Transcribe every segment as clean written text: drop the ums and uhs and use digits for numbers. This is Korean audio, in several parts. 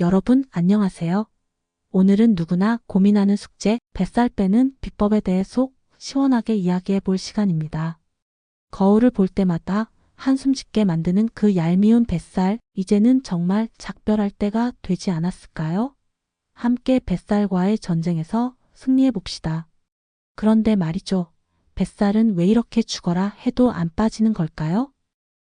여러분 안녕하세요. 오늘은 누구나 고민하는 숙제, 뱃살 빼는 비법에 대해 속 시원하게 이야기해 볼 시간입니다. 거울을 볼 때마다 한숨 짓게 만드는 그 얄미운 뱃살, 이제는 정말 작별할 때가 되지 않았을까요? 함께 뱃살과의 전쟁에서 승리해 봅시다. 그런데 말이죠. 뱃살은 왜 이렇게 죽어라 해도 안 빠지는 걸까요?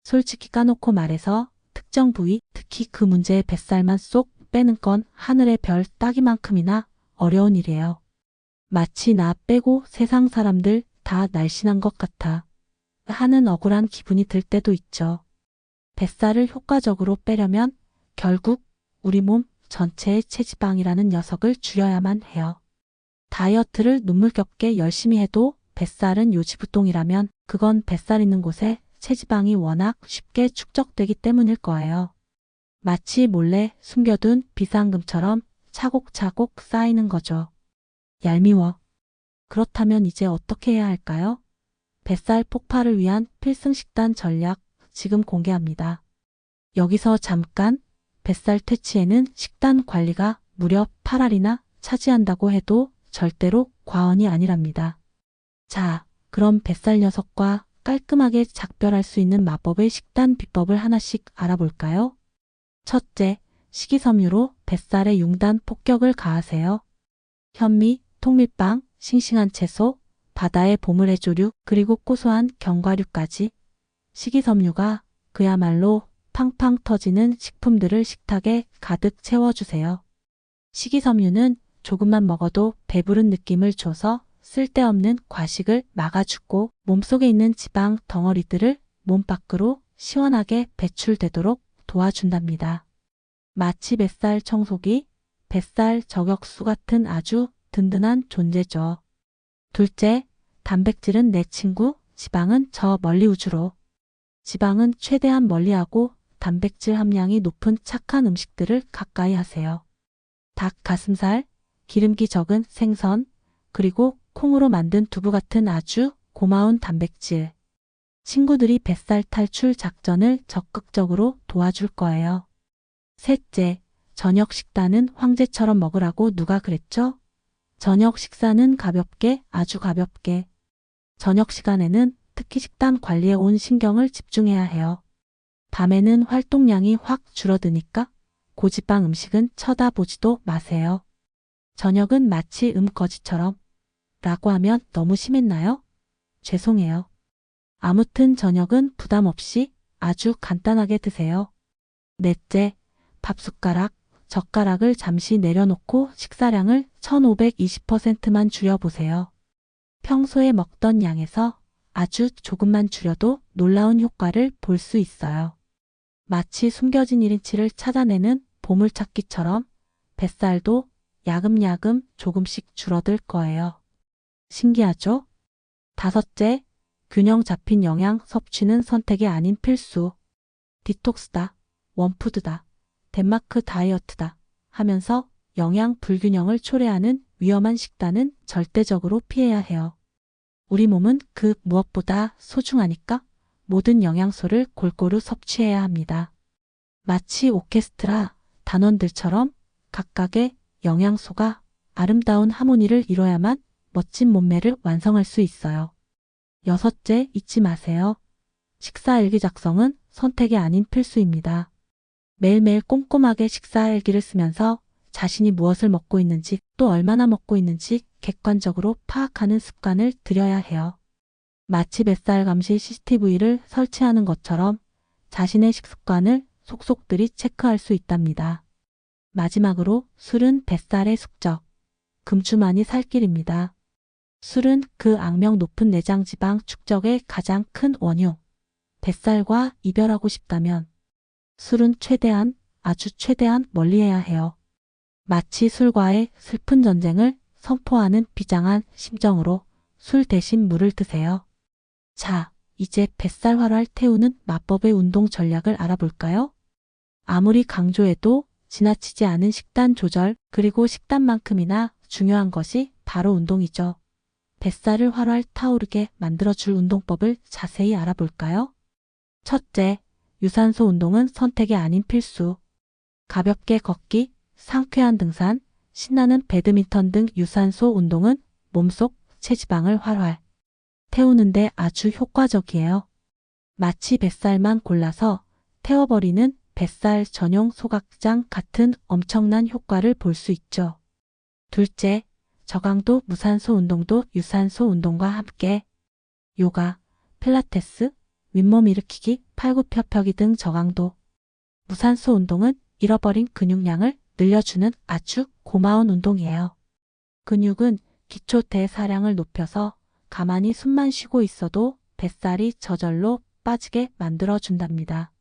솔직히 까놓고 말해서 특정 부위, 특히 그 문제의 뱃살만 쏙 빼는 건 하늘의 별 따기만큼이나 어려운 일이에요. 마치 나 빼고 세상 사람들 다 날씬한 것 같아 하는 억울한 기분이 들 때도 있죠. 뱃살을 효과적으로 빼려면 결국 우리 몸 전체의 체지방이라는 녀석을 줄여야만 해요. 다이어트를 눈물겹게 열심히 해도 뱃살은 요지부동이라면 그건 뱃살 있는 곳에 체지방이 워낙 쉽게 축적되기 때문일 거예요. 마치 몰래 숨겨둔 비상금처럼 차곡차곡 쌓이는 거죠. 얄미워. 그렇다면 이제 어떻게 해야 할까요? 뱃살 폭발을 위한 필승 식단 전략 지금 공개합니다. 여기서 잠깐, 뱃살 퇴치에는 식단 관리가 무려 8알이나 차지한다고 해도 절대로 과언이 아니랍니다. 자, 그럼 뱃살 녀석과 깔끔하게 작별할 수 있는 마법의 식단 비법을 하나씩 알아볼까요? 첫째, 식이섬유로 뱃살에 융단 폭격을 가하세요. 현미, 통밀빵, 싱싱한 채소, 바다의 보물의 조류, 그리고 고소한 견과류까지 식이섬유가 그야말로 팡팡 터지는 식품들을 식탁에 가득 채워주세요. 식이섬유는 조금만 먹어도 배부른 느낌을 줘서 쓸데없는 과식을 막아주고 몸속에 있는 지방 덩어리들을 몸 밖으로 시원하게 배출되도록 도와준답니다. 마치 뱃살 청소기, 뱃살 저격수 같은 아주 든든한 존재죠. 둘째, 단백질은 내 친구, 지방은 저 멀리 우주로. 지방은 최대한 멀리하고 단백질 함량이 높은 착한 음식들을 가까이 하세요. 닭 가슴살, 기름기 적은 생선, 그리고 콩으로 만든 두부 같은 아주 고마운 단백질. 친구들이 뱃살 탈출 작전을 적극적으로 도와줄 거예요. 셋째, 저녁 식단은 황제처럼 먹으라고 누가 그랬죠? 저녁 식사는 가볍게, 아주 가볍게. 저녁 시간에는 특히 식단 관리에 온 신경을 집중해야 해요. 밤에는 활동량이 확 줄어드니까 고지방 음식은 쳐다보지도 마세요. 저녁은 마치 거지처럼 라고 하면 너무 심했나요? 죄송해요. 아무튼 저녁은 부담 없이 아주 간단하게 드세요. 넷째, 밥 숟가락, 젓가락을 잠시 내려놓고 식사량을 1520%만 줄여보세요. 평소에 먹던 양에서 아주 조금만 줄여도 놀라운 효과를 볼 수 있어요. 마치 숨겨진 1인치를 찾아내는 보물찾기처럼 뱃살도 야금야금 조금씩 줄어들 거예요. 신기하죠? 다섯째, 균형 잡힌 영양 섭취는 선택이 아닌 필수. 디톡스다, 원푸드다, 덴마크 다이어트다 하면서 영양 불균형을 초래하는 위험한 식단은 절대적으로 피해야 해요. 우리 몸은 그 무엇보다 소중하니까 모든 영양소를 골고루 섭취해야 합니다. 마치 오케스트라 단원들처럼 각각의 영양소가 아름다운 하모니를 이뤄야만 멋진 몸매를 완성할 수 있어요. 여섯째, 잊지 마세요. 식사 일기 작성은 선택이 아닌 필수입니다. 매일매일 꼼꼼하게 식사 일기를 쓰면서 자신이 무엇을 먹고 있는지 또 얼마나 먹고 있는지 객관적으로 파악하는 습관을 들여야 해요. 마치 뱃살 감시 CCTV를 설치하는 것처럼 자신의 식습관을 속속들이 체크할 수 있답니다. 마지막으로 술은 뱃살의 숙적, 금주만이 살 길입니다. 술은 그 악명 높은 내장 지방 축적의 가장 큰 원흉. 뱃살과 이별하고 싶다면 술은 최대한, 아주 최대한 멀리해야 해요. 마치 술과의 슬픈 전쟁을 선포하는 비장한 심정으로 술 대신 물을 드세요. 자, 이제 뱃살 활활 태우는 마법의 운동 전략을 알아볼까요? 아무리 강조해도 지나치지 않은 식단 조절, 그리고 식단만큼이나 중요한 것이 바로 운동이죠. 뱃살을 활활 타오르게 만들어줄 운동법을 자세히 알아볼까요? 첫째, 유산소 운동은 선택이 아닌 필수. 가볍게 걷기, 상쾌한 등산, 신나는 배드민턴 등 유산소 운동은 몸속 체지방을 활활 태우는데 아주 효과적이에요. 마치 뱃살만 골라서 태워버리는 뱃살 전용 소각장 같은 엄청난 효과를 볼 수 있죠. 둘째, 저강도 무산소 운동도 유산소 운동과 함께 요가, 필라테스, 윗몸 일으키기, 팔굽혀펴기 등 저강도 무산소 운동은 잃어버린 근육량을 늘려주는 아주 고마운 운동이에요. 근육은 기초 대사량을 높여서 가만히 숨만 쉬고 있어도 뱃살이 저절로 빠지게 만들어준답니다.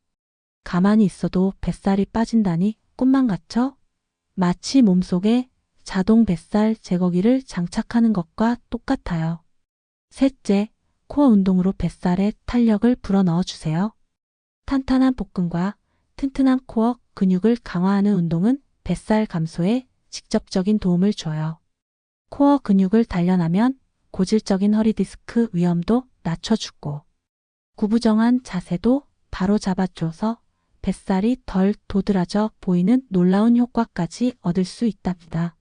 가만히 있어도 뱃살이 빠진다니 꿈만 같죠? 마치 몸속에 자동 뱃살 제거기를 장착하는 것과 똑같아요. 셋째, 코어 운동으로 뱃살에 탄력을 불어넣어 주세요. 탄탄한 복근과 튼튼한 코어 근육을 강화하는 운동은 뱃살 감소에 직접적인 도움을 줘요. 코어 근육을 단련하면 고질적인 허리 디스크 위험도 낮춰주고 구부정한 자세도 바로 잡아줘서 뱃살이 덜 도드라져 보이는 놀라운 효과까지 얻을 수 있답니다.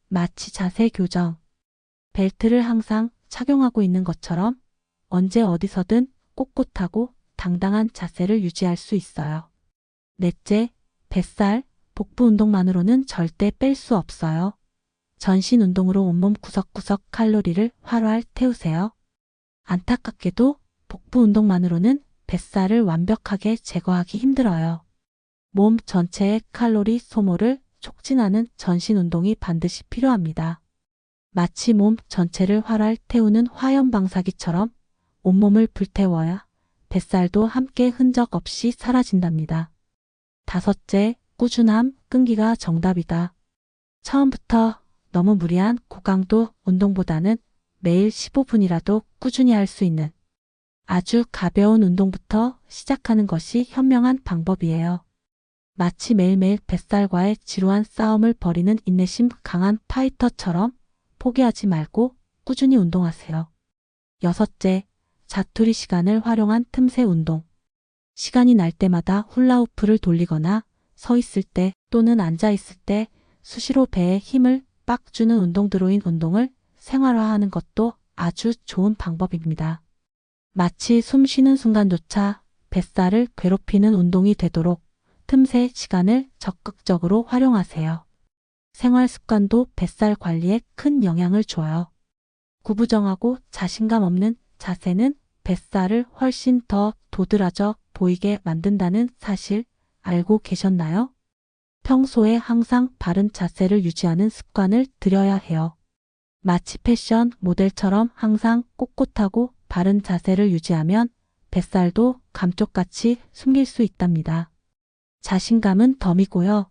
마치 자세 교정. 벨트를 항상 착용하고 있는 것처럼 언제 어디서든 꼿꼿하고 당당한 자세를 유지할 수 있어요. 넷째, 뱃살, 복부 운동만으로는 절대 뺄 수 없어요. 전신 운동으로 온몸 구석구석 칼로리를 활활 태우세요. 안타깝게도 복부 운동만으로는 뱃살을 완벽하게 제거하기 힘들어요. 몸 전체의 칼로리 소모를 촉진하는 전신 운동이 반드시 필요합니다. 마치 몸 전체를 활활 태우는 화염방사기처럼 온몸을 불태워야 뱃살도 함께 흔적 없이 사라진답니다. 다섯째, 꾸준함, 끈기가 정답이다. 처음부터 너무 무리한 고강도 운동보다는 매일 15분이라도 꾸준히 할 수 있는 아주 가벼운 운동부터 시작하는 것이 현명한 방법이에요. 마치 매일매일 뱃살과의 지루한 싸움을 벌이는 인내심 강한 파이터처럼 포기하지 말고 꾸준히 운동하세요. 여섯째, 자투리 시간을 활용한 틈새 운동. 시간이 날 때마다 훌라후프를 돌리거나 서 있을 때 또는 앉아 있을 때 수시로 배에 힘을 빡 주는 운동 드로잉 운동을 생활화하는 것도 아주 좋은 방법입니다. 마치 숨 쉬는 순간조차 뱃살을 괴롭히는 운동이 되도록 틈새 시간을 적극적으로 활용하세요. 생활 습관도 뱃살 관리에 큰 영향을 줘요. 구부정하고 자신감 없는 자세는 뱃살을 훨씬 더 도드라져 보이게 만든다는 사실 알고 계셨나요? 평소에 항상 바른 자세를 유지하는 습관을 들여야 해요. 마치 패션 모델처럼 항상 꼿꼿하고 바른 자세를 유지하면 뱃살도 감쪽같이 숨길 수 있답니다. 자신감은 덤이고요.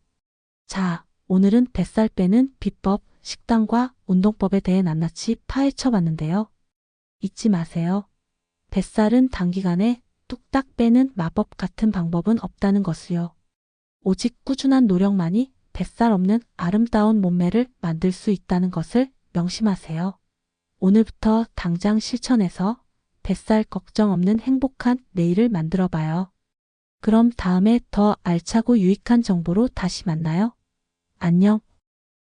자, 오늘은 뱃살 빼는 비법, 식단과 운동법에 대해 낱낱이 파헤쳐 봤는데요. 잊지 마세요. 뱃살은 단기간에 뚝딱 빼는 마법 같은 방법은 없다는 것을요. 오직 꾸준한 노력만이 뱃살 없는 아름다운 몸매를 만들 수 있다는 것을 명심하세요. 오늘부터 당장 실천해서 뱃살 걱정 없는 행복한 내일을 만들어 봐요. 그럼 다음에 더 알차고 유익한 정보로 다시 만나요. 안녕.